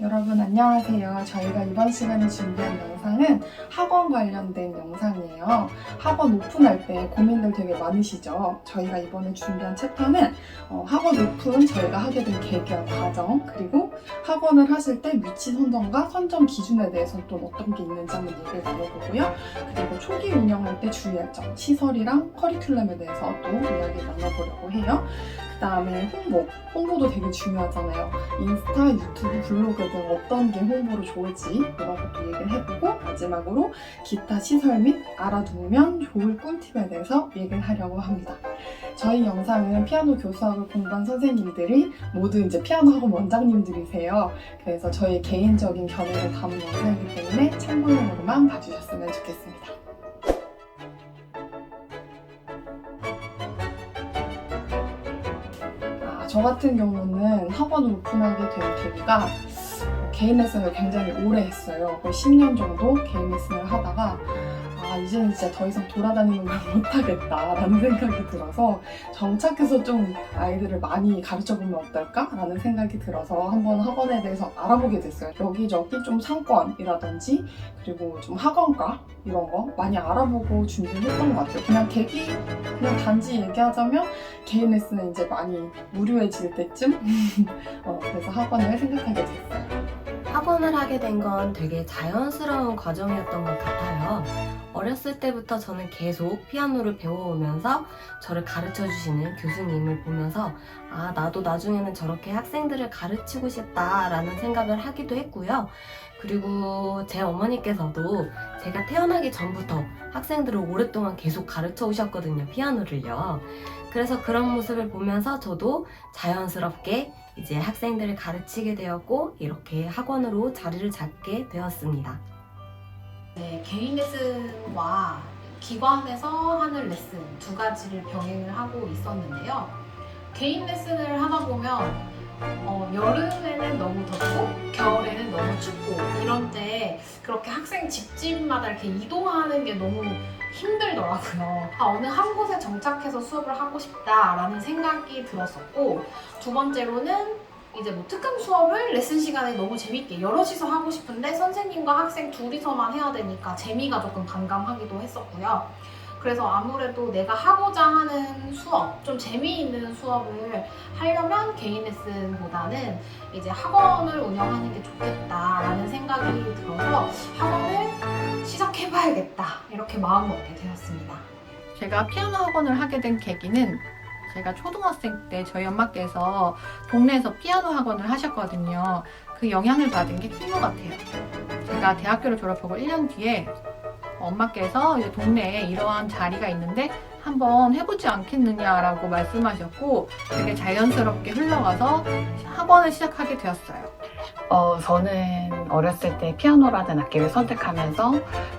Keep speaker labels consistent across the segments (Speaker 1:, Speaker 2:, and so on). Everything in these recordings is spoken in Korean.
Speaker 1: 여러분 안녕하세요. 저희가 이번 시간에 준비한 영상은 학원 관련된 영상이에요. 학원 오픈할 때 고민들 되게 많으시죠? 저희가 이번에 준비한 챕터는 학원 오픈 저희가 하게 된 계기와 과정, 그리고 학원을 하실 때 위치 선정과 선정 기준에 대해서 또 어떤 게 있는지 한번 얘기를 나눠보고요. 그리고 초기 운영할 때 주의할 점, 시설이랑 커리큘럼에 대해서 또 이야기 나눠보려고 해요. 그 다음에 홍보도 되게 중요하잖아요. 인스타, 유튜브, 블로그 등 어떤 게 홍보로 좋을지 이런 것도 얘기를 해보고, 마지막으로 기타 시설 및 알아두면 좋을 꿀팁에 대해서 얘기를 하려고 합니다. 저희 영상은 피아노 교수학을 공부한 선생님들이 모두 이제 피아노 학원 원장님들이세요. 그래서 저희 개인적인 견해를 담은 영상이기 때문에 참고용으로만 봐주셨으면 좋겠습니다. 저 같은 경우는 학원을 오픈하게 된 계기가 개인 레슨을 굉장히 오래 했어요. 거의 10년 정도 개인 레슨을 하다가 이제는 진짜 더 이상 돌아다니는 걸 못하겠다라는 생각이 들어서 정착해서 좀 아이들을 많이 가르쳐보면 어떨까라는 생각이 들어서 한번 학원에 대해서 알아보게 됐어요. 여기저기 좀 상권이라든지 그리고 좀 학원가 이런 거 많이 알아보고 준비를 했던 것 같아요. 그냥 단지 얘기하자면 개인 레슨은 이제 많이 무료해질 때쯤 그래서 학원을 생각하게 됐어요.
Speaker 2: 학원을 하게 된 건 되게 자연스러운 과정이었던 것 같아요. 어렸을 때부터 저는 계속 피아노를 배워오면서 저를 가르쳐주시는 교수님을 보면서 나도 나중에는 저렇게 학생들을 가르치고 싶다라는 생각을 하기도 했고요. 그리고 제 어머니께서도 제가 태어나기 전부터 학생들을 오랫동안 계속 가르쳐 오셨거든요, 피아노를요. 그래서 그런 모습을 보면서 저도 자연스럽게 이제 학생들을 가르치게 되었고 이렇게 학원으로 자리를 잡게 되었습니다.
Speaker 3: 네, 개인 레슨과 기관에서 하는 레슨 두 가지를 병행을 하고 있었는데요. 개인 레슨을 하다 보면 여름에는 너무 덥고 겨울에는 너무 춥고 이런 때 그렇게 학생 집집마다 이렇게 이동하는 게 너무 힘들더라고요. 어느 한 곳에 정착해서 수업을 하고 싶다라는 생각이 들었었고, 두 번째로는 이제 특강 수업을 레슨 시간에 너무 재밌게 여럿이서 하고 싶은데 선생님과 학생 둘이서만 해야 되니까 재미가 조금 반감하기도 했었고요. 그래서 아무래도 내가 하고자 하는 수업, 좀 재미있는 수업을 하려면 개인 레슨보다는 이제 학원을 운영하는 게 좋겠다라는 생각이 들어서 학원을 시작해봐야겠다 이렇게 마음먹게 되었습니다.
Speaker 4: 제가 피아노 학원을 하게 된 계기는 제가 초등학생 때 저희 엄마께서 동네에서 피아노 학원을 하셨거든요. 그 영향을 받은 게 큰 것 같아요. 제가 대학교를 졸업하고 1년 뒤에 엄마께서 이제 동네에 이러한 자리가 있는데 한번 해보지 않겠느냐라고 말씀하셨고 되게 자연스럽게 흘러가서 학원을 시작하게 되었어요.
Speaker 5: 저는 어렸을 때 피아노라는 악기를 선택하면서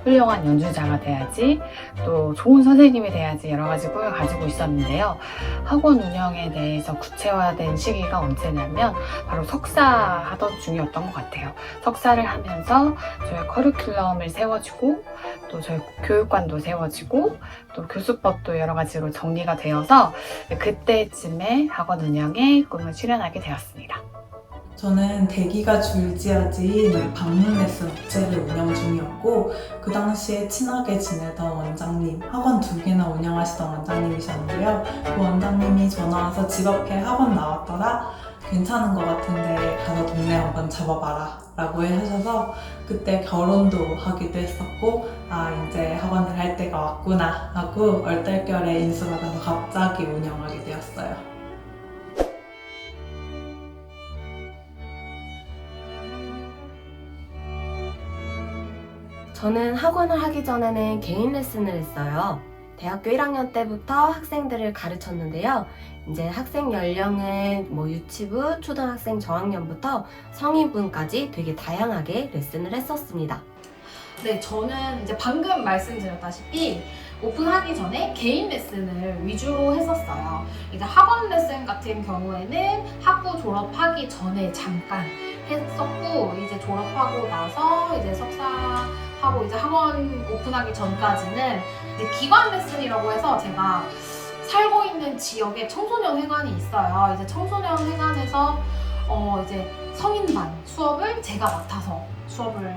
Speaker 5: 훌륭한 연주자가 돼야지, 또 좋은 선생님이 돼야지 여러 가지 꿈을 가지고 있었는데요. 학원 운영에 대해서 구체화된 시기가 언제냐면 바로 석사 하던 중이었던 것 같아요. 석사를 하면서 저희 커리큘럼을 세워지고 또 저희 교육관도 세워지고 또 교수법도 여러 가지로 정리가 되어서 그때쯤에 학원 운영에 꿈을 실현하게 되었습니다.
Speaker 6: 저는 대기가 줄지어진 방문 레슨 업체를 운영 중이었고, 그 당시에 친하게 지내던 원장님, 학원 2개나 운영하시던 원장님이셨는데요. 그 원장님이 전화 와서 집 앞에 학원 나왔더라, 괜찮은 것 같은데 가서 동네 한번 잡아봐라 라고 하셔서 그때 결혼도 하기도 했었고, 이제 학원을 할 때가 왔구나 하고 얼떨결에 인수받아서 갑자기 운영하게 되었어요.
Speaker 2: 저는 학원을 하기 전에는 개인 레슨을 했어요. 대학교 1학년 때부터 학생들을 가르쳤는데요. 이제 학생 연령은 유치부, 초등학생 저학년부터 성인분까지 되게 다양하게 레슨을 했었습니다.
Speaker 3: 네, 저는 이제 방금 말씀드렸다시피 오픈하기 전에 개인 레슨을 위주로 했었어요. 이제 학원 레슨 같은 경우에는 학부 졸업하기 전에 잠깐 했었고, 이제 졸업하고 나서 이제 석사하고 이제 학원 오픈하기 전까지는 이제 기관 레슨이라고 해서 제가 살고 있는 지역에 청소년 회관이 있어요. 이제 청소년 회관에서 이제 성인반 수업을 제가 맡아서 수업을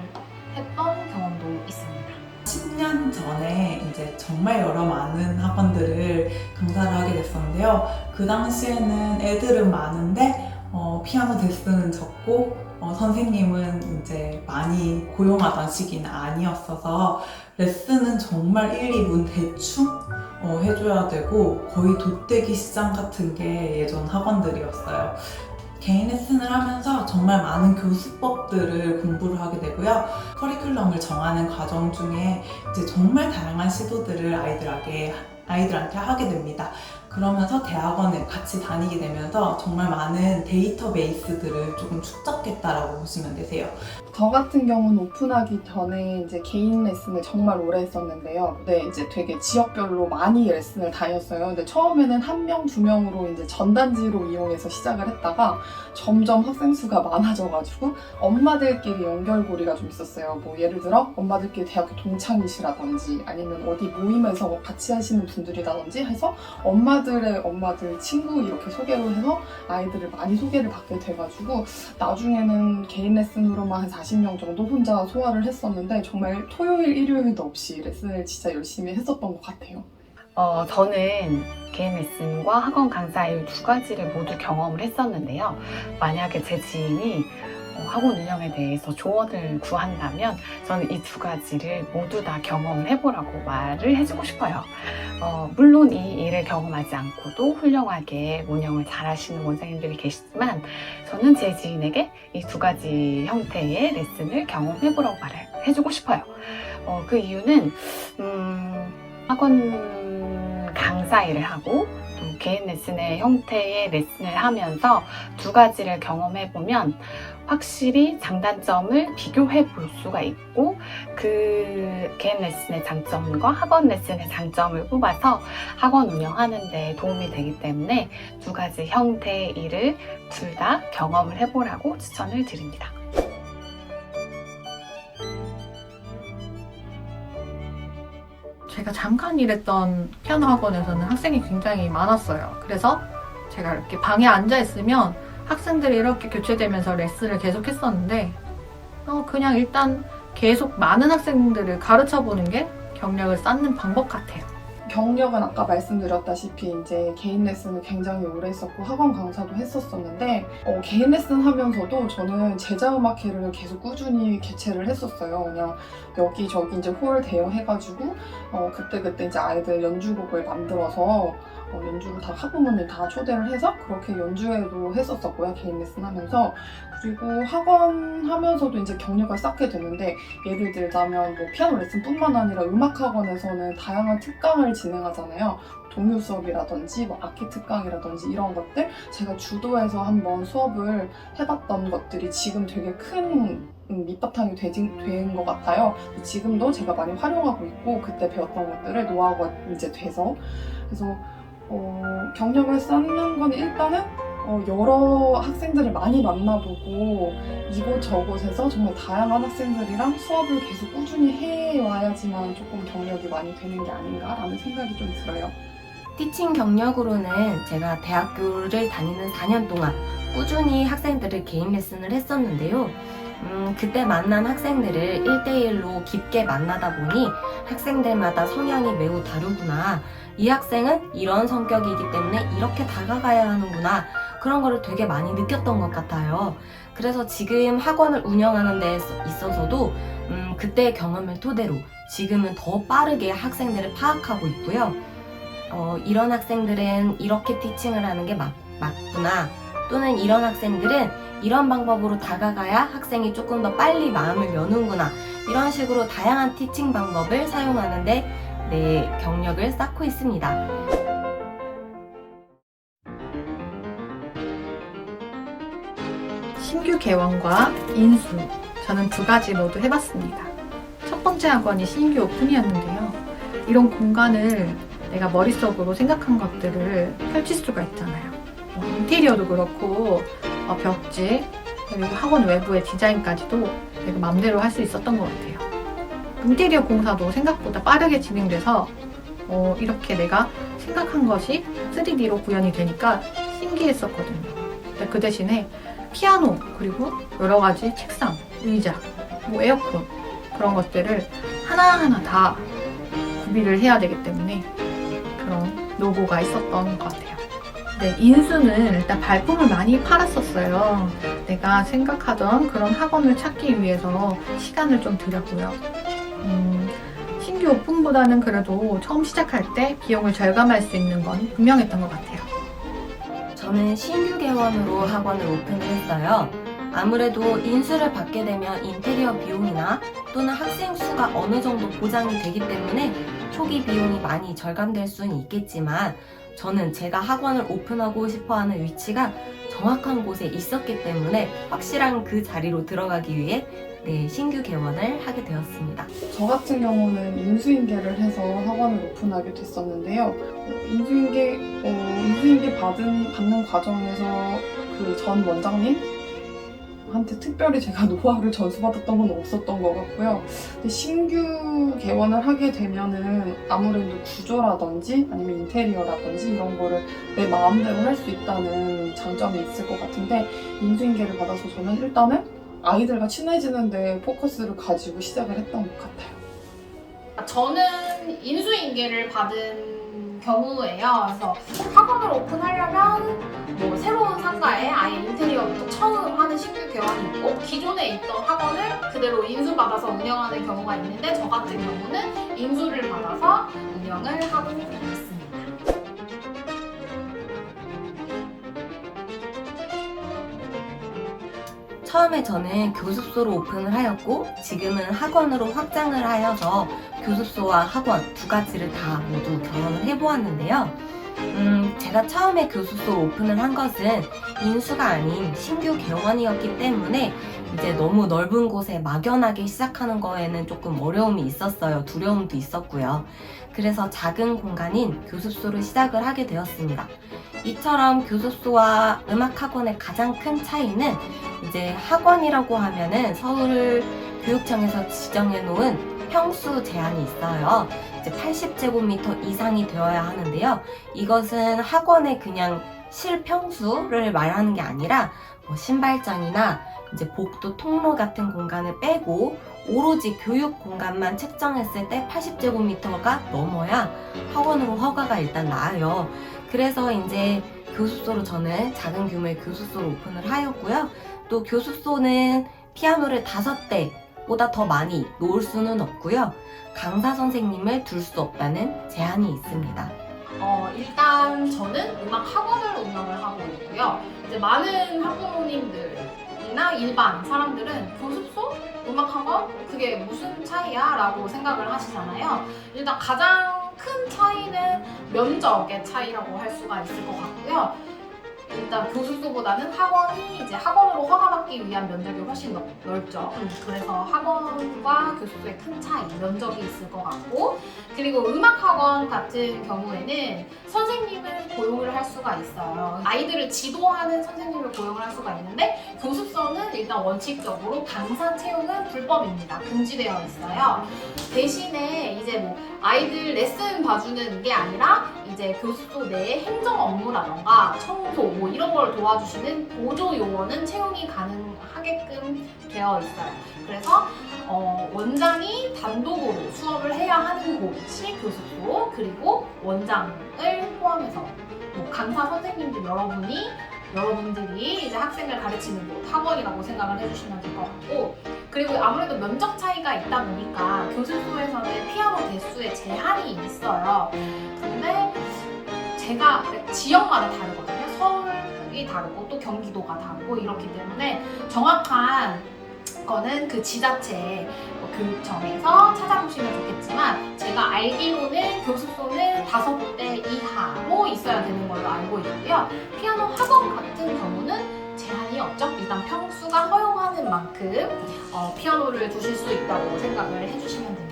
Speaker 3: 했던 경험도 있습니다.
Speaker 6: 10년 전에 이제 정말 여러 많은 학원들을 강사를 하게 됐었는데요. 그 당시에는 애들은 많은데 피아노 대수는 적고 선생님은 이제 많이 고용하던 시기는 아니었어서 레슨은 정말 1, 2분 대충 해줘야 되고 거의 돗대기 시장 같은 게 예전 학원들이었어요. 개인 레슨을 하면서 정말 많은 교수법들을 공부를 하게 되고요. 커리큘럼을 정하는 과정 중에 이제 정말 다양한 시도들을 아이들한테 하게 됩니다. 그러면서 대학원을 같이 다니게 되면서 정말 많은 데이터베이스들을 조금 축적했다라고 보시면 되세요.
Speaker 1: 저 같은 경우는 오픈하기 전에 이제 개인 레슨을 정말 오래 했었는데요. 네, 이제 되게 지역별로 많이 레슨을 다녔어요. 근데 처음에는 1명, 2명으로 이제 전단지로 이용해서 시작을 했다가 점점 학생 수가 많아져가지고 엄마들끼리 연결고리가 좀 있었어요. 뭐 예를 들어 엄마들끼리 대학교 동창이시라든지 아니면 어디 모임에서 같이 하시는 분들이라든지 해서 엄마들의 엄마들 친구 이렇게 소개를 해서 아이들을 많이 소개를 받게 돼가지고 나중에는 개인 레슨으로만 한 40명 정도 혼자 소화를 했었는데 정말 토요일, 일요일도 없이 레슨을 진짜 열심히 했었던 것 같아요.
Speaker 5: 저는 개인 레슨과 학원 강사 이 두 가지를 모두 경험을 했었는데요. 만약에 제 지인이 학원 운영에 대해서 조언을 구한다면 저는 이 두 가지를 모두 다 경험을 해보라고 말을 해주고 싶어요. 물론 이 일을 경험하지 않고도 훌륭하게 운영을 잘 하시는 원장님들이 계시지만 저는 제 지인에게 이 두 가지 형태의 레슨을 경험해보라고 말을 해주고 싶어요. 그 이유는 학원 강사 일을 하고 또 개인 레슨의 형태의 레슨을 하면서 두 가지를 경험해보면 확실히 장단점을 비교해 볼 수가 있고 그 개인 레슨의 장점과 학원 레슨의 장점을 뽑아서 학원 운영하는 데 도움이 되기 때문에 두 가지 형태의 일을 둘 다 경험을 해보라고 추천을 드립니다.
Speaker 4: 제가 잠깐 일했던 피아노 학원에서는 학생이 굉장히 많았어요. 그래서 제가 이렇게 방에 앉아 있으면 학생들이 이렇게 교체되면서 레슨을 계속 했었는데 그냥 일단 계속 많은 학생들을 가르쳐 보는 게 경력을 쌓는 방법 같아요.
Speaker 1: 경력은 아까 말씀드렸다시피 이제 개인 레슨을 굉장히 오래 했었고 학원 강사도 했었었는데 개인 레슨 하면서도 저는 제자음악회를 계속 꾸준히 개최를 했었어요. 그냥 여기저기 이제 홀 대여해가지고 그때 이제 아이들 연주곡을 만들어서 연주를 다 학부모님 다 초대를 해서 그렇게 연주회도 했었었고요. 개인 레슨 하면서. 그리고 학원 하면서도 이제 경력을 쌓게 되는데 예를 들자면 뭐 피아노 레슨뿐만 아니라 음악학원에서는 다양한 특강을 진행하잖아요. 동요 수업이라든지 뭐 악기 특강이라든지 이런 것들 제가 주도해서 한번 수업을 해봤던 것들이 지금 되게 큰 밑바탕이 된 것 같아요. 지금도 제가 많이 활용하고 있고 그때 배웠던 것들을 노하우가 이제 돼서 그래서 경력을 쌓는 건 일단은 여러 학생들을 많이 만나보고 이곳저곳에서 정말 다양한 학생들이랑 수업을 계속 꾸준히 해와야지만 조금 경력이 많이 되는 게 아닌가라는 생각이 좀 들어요.
Speaker 2: 티칭 경력으로는 제가 대학교를 다니는 4년 동안 꾸준히 학생들을 개인 레슨을 했었는데요. 그때 만난 학생들을 1대1로 깊게 만나다 보니 학생들마다 성향이 매우 다르구나. 이 학생은 이런 성격이기 때문에 이렇게 다가가야 하는구나. 그런 거를 되게 많이 느꼈던 것 같아요. 그래서 지금 학원을 운영하는 데 있어서도 그때의 경험을 토대로 지금은 더 빠르게 학생들을 파악하고 있고요. 이런 학생들은 이렇게 티칭을 하는 게 맞구나. 또는 이런 학생들은 이런 방법으로 다가가야 학생이 조금 더 빨리 마음을 여는구나. 이런 식으로 다양한 티칭 방법을 사용하는데 내 경력을 쌓고 있습니다.
Speaker 4: 신규 개원과 인수, 저는 두 가지 모두 해봤습니다. 첫 번째 학원이 신규 오픈이었는데요. 이런 공간을 내가 머릿속으로 생각한 것들을 펼칠 수가 있잖아요. 인테리어도 그렇고 벽지, 그리고 학원 외부의 디자인까지도 내가 맘대로 할 수 있었던 것 같아요. 인테리어 공사도 생각보다 빠르게 진행돼서 이렇게 내가 생각한 것이 3D로 구현이 되니까 신기했었거든요. 근데 그 대신에 피아노, 그리고 여러 가지 책상, 의자, 뭐 에어컨 그런 것들을 하나하나 다 구비를 해야 되기 때문에 그런 노고가 있었던 것 같아요. 네, 인수는 일단 발품을 많이 팔았었어요. 내가 생각하던 그런 학원을 찾기 위해서 시간을 좀 들였고요. 신규 오픈보다는 그래도 처음 시작할 때 비용을 절감할 수 있는 건 분명했던 것 같아요.
Speaker 2: 저는 신규 개원으로 학원을 오픈을 했어요. 아무래도 인수를 받게 되면 인테리어 비용이나 또는 학생 수가 어느 정도 보장이 되기 때문에 초기 비용이 많이 절감될 수는 있겠지만 저는 제가 학원을 오픈하고 싶어하는 위치가 정확한 곳에 있었기 때문에 확실한 그 자리로 들어가기 위해 신규 개원을 하게 되었습니다.
Speaker 1: 저 같은 경우는 인수인계를 해서 학원을 오픈하게 됐었는데요. 인수인계 받는 과정에서 그 전 원장님한테 특별히 제가 노하우를 전수받았던 건 없었던 것 같고요. 근데 신규 개원을 하게 되면은 아무래도 구조라든지 아니면 인테리어라든지 이런 거를 내 마음대로 할 수 있다는 장점이 있을 것 같은데 인수인계를 받아서 저는 일단은 아이들과 친해지는데 포커스를 가지고 시작을 했던 것 같아요.
Speaker 3: 저는 인수인계를 받은 경우예요. 그래서 학원을 오픈하려면 뭐 새로운 상가에 아예 인테리어부터 처음 하는 신규 개원이 있고 기존에 있던 학원을 그대로 인수받아서 운영하는 경우가 있는데 저 같은 경우는 인수를 받아서 운영을 하고 있습니다.
Speaker 2: 처음에 저는 교습소로 오픈을 하였고 지금은 학원으로 확장을 하여서 교습소와 학원 두 가지를 다 모두 경험을 해보았는데요. 제가 처음에 교습소로 오픈을 한 것은 인수가 아닌 신규 개원이었기 때문에 이제 너무 넓은 곳에 막연하게 시작하는 거에는 조금 어려움이 있었어요. 두려움도 있었고요. 그래서 작은 공간인 교습소를 시작을 하게 되었습니다. 이처럼 교습소와 음악학원의 가장 큰 차이는 이제 학원이라고 하면은 서울교육청에서 지정해 놓은 평수 제한이 있어요. 이제 80제곱미터 이상이 되어야 하는데요. 이것은 학원의 그냥 실평수를 말하는 게 아니라 뭐 신발장이나 이제 복도 통로 같은 공간을 빼고 오로지 교육 공간만 책정했을 때 80제곱미터가 넘어야 학원으로 허가가 일단 나와요. 그래서 이제 교습소로 저는 작은 규모의 교습소를 오픈을 하였고요. 또 교습소는 피아노를 5대보다 더 많이 놓을 수는 없고요. 강사 선생님을 둘 수 없다는 제한이 있습니다.
Speaker 3: 일단 저는 음악 학원을 운영을 하고 있고요. 이제 많은 학부모님들이나 일반 사람들은 교습소, 음악 학원 그게 무슨 차이야? 라고 생각을 하시잖아요. 일단 가장 큰 차이는 면적의 차이라고 할 수가 있을 것 같고요. 일단 교습소보다는 학원이 이제 학원으로 허가받기 위한 면적이 훨씬 넓죠. 그래서 학원과 교습소의 큰 차이, 면적이 있을 것 같고, 그리고 음악학원 같은 경우에는 선생님을 고용을 할 수가 있어요. 아이들을 지도하는 선생님을 고용을 할 수가 있는데 교습소는 일단 원칙적으로 강사 채용은 불법입니다. 금지되어 있어요. 대신에 이제 뭐 아이들 레슨 봐주는 게 아니라 이제 교습소 내에 행정 업무라던가 청소 뭐 이런 걸 도와주시는 보조 요원은 채용이 가능하게끔 되어 있어요. 그래서 원장이 단독으로 수업을 해야 하는 곳이 교습소, 그리고 원장을 포함해서 뭐 강사 선생님들 여러분들이 이제 학생을 가르치는 곳, 학원이라고 생각을 해주시면 될 것 같고, 그리고 아무래도 면적 차이가 있다 보니까 교습소에서는 피아노 대수에 제한이 있어요. 근데 제가 지역마다 다르거든요. 서울이 다르고 또 경기도가 다르고 이렇기 때문에 정확한 거는 그 지자체 교육청에서 찾아보시면 좋겠지만 제가 알기로는 교습소는 5대 이하로 있어야 되는 걸로 알고 있고요. 피아노 학원 같은 경우는 제한이 없죠. 일단 평수가 허용하는 만큼 피아노를 두실 수 있다고 생각을 해주시면 됩니다.